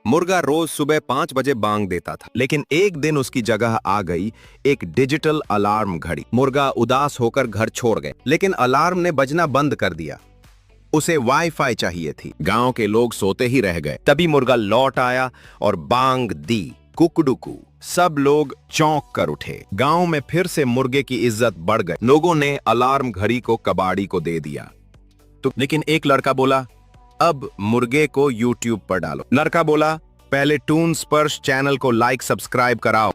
मुर्गा रोज सुबह 5 बजे बांग देता था, लेकिन एक दिन उसकी जगह आ गई एक डिजिटल अलार्म घड़ी। मुर्गा उदास होकर घर छोड़ गए, लेकिन अलार्म ने बजना बंद कर दिया। उसे वाईफाई चाहिए थी। गांव के लोग सोते ही रह गए। तभी मुर्गा लौट आया और बांग दी, कुकड़ुकू। सब लोग चौंक कर उठे। गांव में फिर से मुर्गे की इज्जत बढ़ गई। लोगों ने अलार्म घड़ी को कबाड़ी को दे दिया। तो लेकिन एक लड़का बोला, अब मुर्गे को यूट्यूब पर डालो। लड़का बोला, पहले टून स्पर्श चैनल को लाइक सब्सक्राइब कराओ।